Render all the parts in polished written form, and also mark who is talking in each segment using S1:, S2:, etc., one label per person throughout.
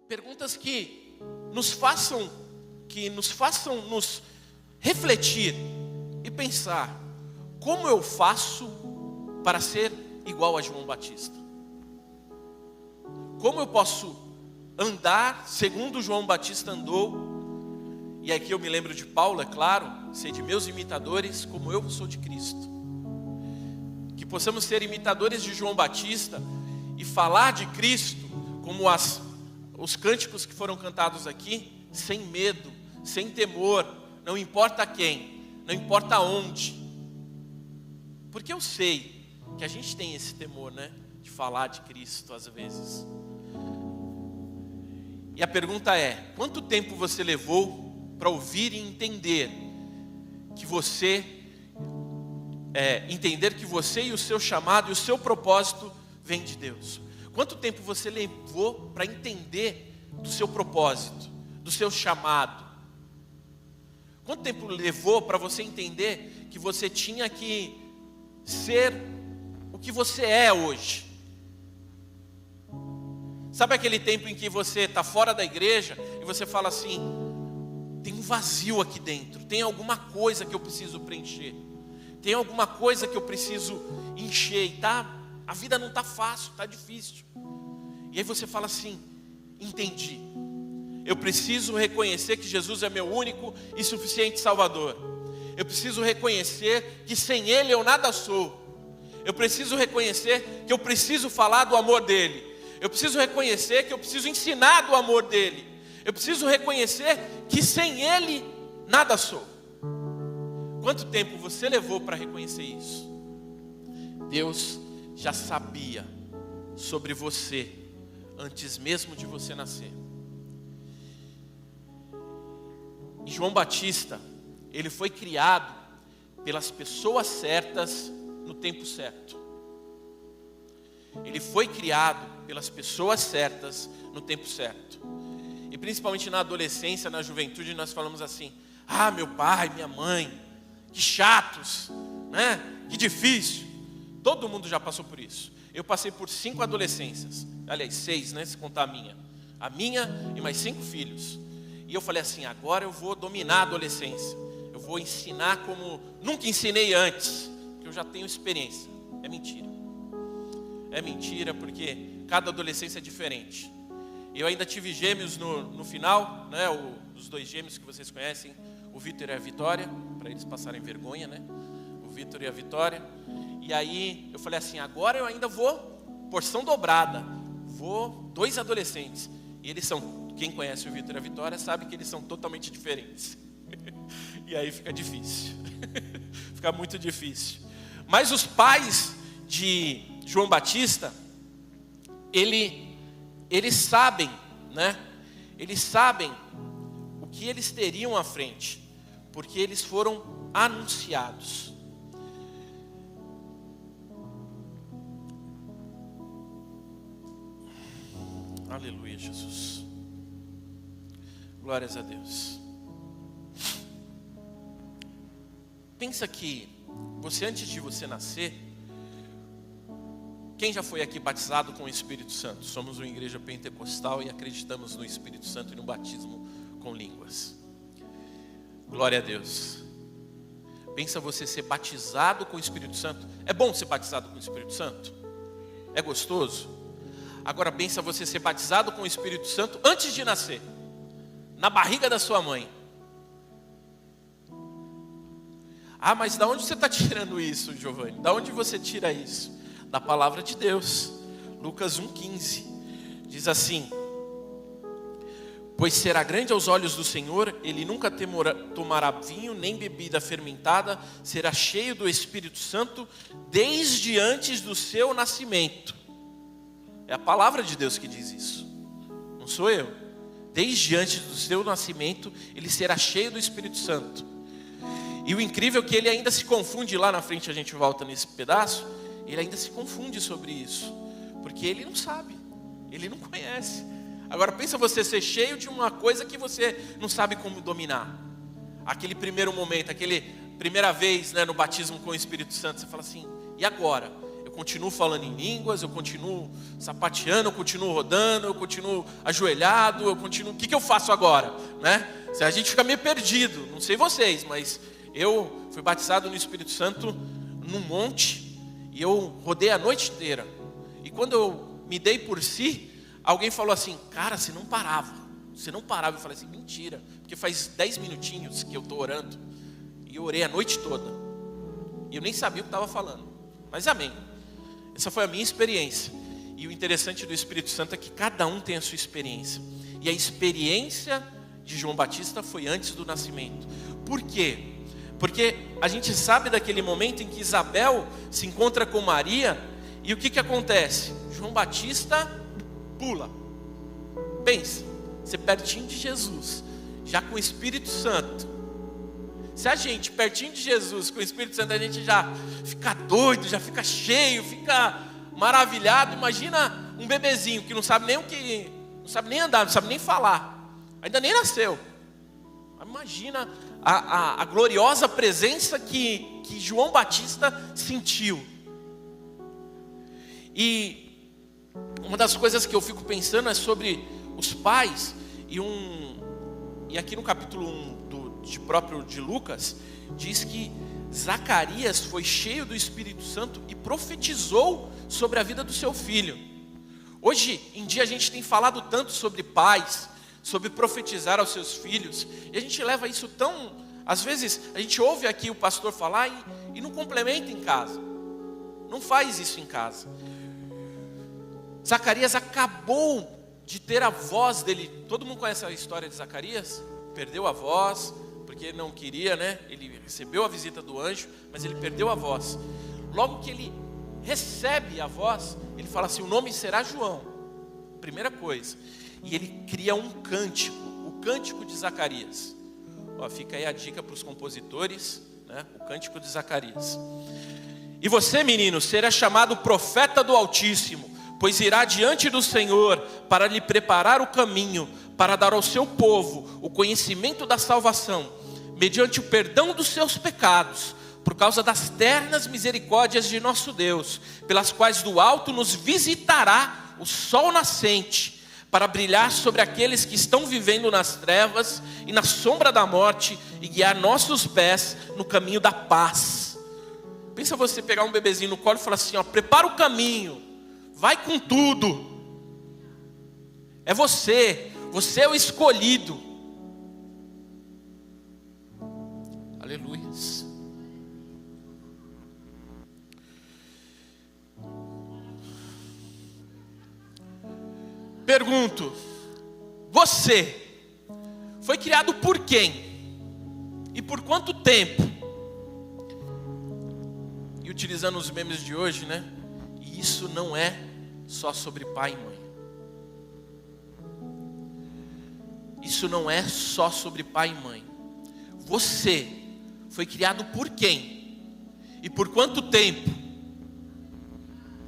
S1: Perguntas que nos façam nos refletir e pensar: como eu faço para ser igual a João Batista? Como eu posso andar segundo João Batista andou? E aqui eu me lembro de Paulo, é claro, ser de meus imitadores como eu sou de Cristo. Que possamos ser imitadores de João Batista e falar de Cristo como os cânticos que foram cantados aqui, sem medo, sem temor, não importa quem, não importa onde. Porque eu sei que a gente tem esse temor, né, de falar de Cristo às vezes. E a pergunta é: quanto tempo você levou para ouvir e entender que você e o seu chamado e o seu propósito vem de Deus? Quanto tempo você levou para entender do seu propósito, do seu chamado? Quanto tempo levou para você entender que você tinha que ser o que você é hoje? Sabe aquele tempo em que você está fora da igreja e você fala assim: tem um vazio aqui dentro, tem alguma coisa que eu preciso preencher, tem alguma coisa que eu preciso encher, e a vida não está fácil, está difícil. E aí você fala assim: entendi, eu preciso reconhecer que Jesus é meu único e suficiente Salvador. Eu preciso reconhecer que sem Ele eu nada sou. Eu preciso reconhecer que eu preciso falar do amor dEle. Eu preciso reconhecer que eu preciso ensinar do amor dEle. Eu preciso reconhecer que sem Ele nada sou. Quanto tempo você levou para reconhecer isso? Deus já sabia sobre você antes mesmo de você nascer. E João Batista, ele foi criado pelas pessoas certas no tempo certo. Ele foi criado pelas pessoas certas no tempo certo. E principalmente na adolescência, na juventude, nós falamos assim: ah, meu pai, minha mãe, que chatos, né? Que difícil. Todo mundo já passou por isso. Eu passei por 5 adolescências. Aliás, 6, né? Se contar a minha. A minha e mais 5 filhos. E eu falei assim: agora eu vou dominar a adolescência. Eu vou ensinar como nunca ensinei antes, porque eu já tenho experiência. É mentira. É mentira, porque cada adolescência é diferente. Eu ainda tive gêmeos no final, né? Os 2 gêmeos que vocês conhecem, o Vitor e a Vitória, para eles passarem vergonha, né? O Vitor e a Vitória. E aí eu falei assim: agora eu ainda vou porção dobrada. Vou 2 adolescentes. E eles são, quem conhece o Vitor e a Vitória sabe que eles são totalmente diferentes. E aí fica difícil. Fica muito difícil. Mas os pais de João Batista, eles sabem, né? Eles sabem o que eles teriam à frente, porque eles foram anunciados. Aleluia, Jesus. Glórias a Deus. Pensa que você, antes de você nascer, quem já foi aqui batizado com o Espírito Santo? Somos uma igreja pentecostal e acreditamos no Espírito Santo e no batismo com línguas. Glória a Deus. Pensa você ser batizado com o Espírito Santo. É bom ser batizado com o Espírito Santo? É gostoso? Agora pensa você ser batizado com o Espírito Santo antes de nascer, na barriga da sua mãe. Ah, mas da onde você está tirando isso, Giovanni? Da onde você tira isso? Da palavra de Deus. Lucas 1,15 diz assim: pois será grande aos olhos do Senhor, Ele nunca tomará vinho nem bebida fermentada, será cheio do Espírito Santo desde antes do seu nascimento. É a palavra de Deus que diz isso, não sou eu. Desde antes do seu nascimento, ele será cheio do Espírito Santo. E o incrível é que ele ainda se confunde, lá na frente a gente volta nesse pedaço, ele ainda se confunde sobre isso, porque ele não sabe, ele não conhece. Agora pensa você ser cheio de uma coisa que você não sabe como dominar. Aquele primeiro momento, aquele primeira vez, né, no batismo com o Espírito Santo, você fala assim: e agora? Eu continuo falando em línguas, eu continuo sapateando, eu continuo rodando, eu continuo ajoelhado, eu continuo... O que eu faço agora? Né? A gente fica meio perdido, não sei vocês, mas eu fui batizado no Espírito Santo num monte e eu rodei a noite inteira. E quando eu me dei por si, alguém falou assim, cara, você não parava. Eu falei assim, mentira, porque faz 10 minutinhos que eu estou orando. E eu orei a noite toda. E eu nem sabia o que estava falando. Mas amém. Essa foi a minha experiência. E o interessante do Espírito Santo é que cada um tem a sua experiência. E a experiência de João Batista foi antes do nascimento. Por quê? Porque a gente sabe daquele momento em que Isabel se encontra com Maria. E o que acontece? João Batista pula. Pensa, você pertinho de Jesus, já com o Espírito Santo. Se a gente, pertinho de Jesus, com o Espírito Santo, a gente já fica doido, já fica cheio, fica maravilhado. Imagina um bebezinho que não sabe nem não sabe nem andar, não sabe nem falar, ainda nem nasceu. Imagina a gloriosa presença que João Batista sentiu. E uma das coisas que eu fico pensando é sobre os pais, e aqui no capítulo 1 de Lucas, diz que Zacarias foi cheio do Espírito Santo e profetizou sobre a vida do seu filho. Hoje em dia a gente tem falado tanto sobre pais, sobre profetizar aos seus filhos, e a gente leva isso tão... Às vezes a gente ouve aqui o pastor falar e não complementa em casa, não faz isso em casa. Zacarias acabou de ter a voz dele. Todo mundo conhece a história de Zacarias? Perdeu a voz, porque ele não queria, né? Ele recebeu a visita do anjo, mas ele perdeu a voz. Logo que ele recebe a voz, ele fala assim, o nome será João. Primeira coisa. E ele cria um cântico, o cântico de Zacarias. Ó, fica aí a dica para os compositores, né? O cântico de Zacarias. E você, menino, será chamado profeta do Altíssimo, pois irá diante do Senhor para lhe preparar o caminho, para dar ao seu povo o conhecimento da salvação, mediante o perdão dos seus pecados, por causa das ternas misericórdias de nosso Deus, pelas quais do alto nos visitará o sol nascente, para brilhar sobre aqueles que estão vivendo nas trevas e na sombra da morte, e guiar nossos pés no caminho da paz. Pensa você pegar um bebezinho no colo e falar assim, ó, prepara o caminho, vai com tudo. É você é o escolhido. Aleluia. Pergunto, você foi criado por quem? E por quanto tempo? E utilizando os memes de hoje, né? E isso não é só sobre pai e mãe. Isso não é só sobre pai e mãe. Você foi criado por quem? E por quanto tempo?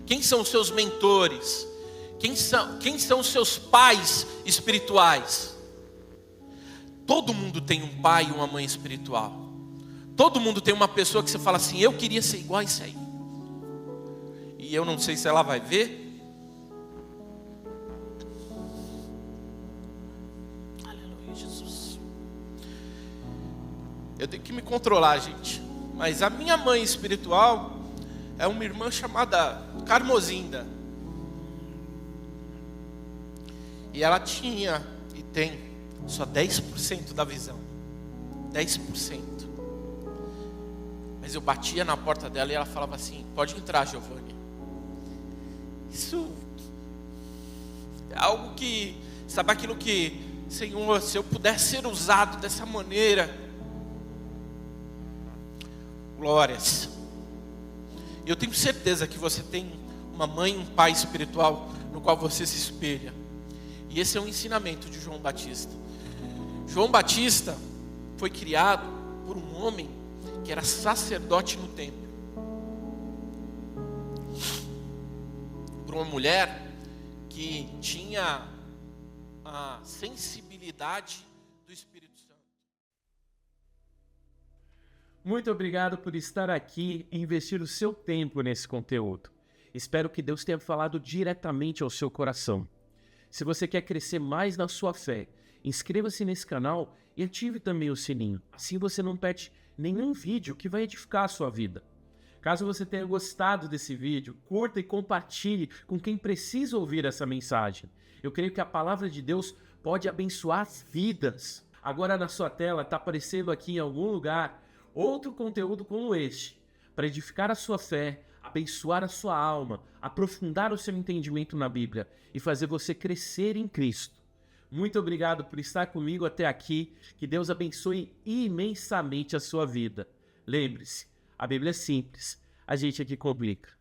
S1: Quem são os seus mentores? Quem são os seus pais espirituais? Todo mundo tem um pai e uma mãe espiritual. Todo mundo tem uma pessoa que você fala assim, eu queria ser igual a isso aí. E eu não sei se ela vai ver. Eu tenho que me controlar, gente. Mas a minha mãe espiritual é uma irmã chamada Carmozinda. E ela tinha e tem só 10% da visão. 10%. Mas eu batia na porta dela e ela falava assim, pode entrar, Giovanni. Isso é algo que, sabe aquilo que, Senhor, se eu pudesse ser usado dessa maneira... Glórias. Eu tenho certeza que você tem uma mãe e um pai espiritual no qual você se espelha. E esse é um ensinamento de João Batista. João Batista foi criado por um homem que era sacerdote no templo. Por uma mulher que tinha a sensibilidade do Espírito Santo.
S2: Muito obrigado por estar aqui e investir o seu tempo nesse conteúdo. Espero que Deus tenha falado diretamente ao seu coração. Se você quer crescer mais na sua fé, inscreva-se nesse canal e ative também o sininho. Assim você não perde nenhum vídeo que vai edificar a sua vida. Caso você tenha gostado desse vídeo, curta e compartilhe com quem precisa ouvir essa mensagem. Eu creio que a palavra de Deus pode abençoar vidas. Agora na sua tela está aparecendo aqui em algum lugar outro conteúdo como este, para edificar a sua fé, abençoar a sua alma, aprofundar o seu entendimento na Bíblia e fazer você crescer em Cristo. Muito obrigado por estar comigo até aqui. Que Deus abençoe imensamente a sua vida. Lembre-se, a Bíblia é simples, a gente aqui complica.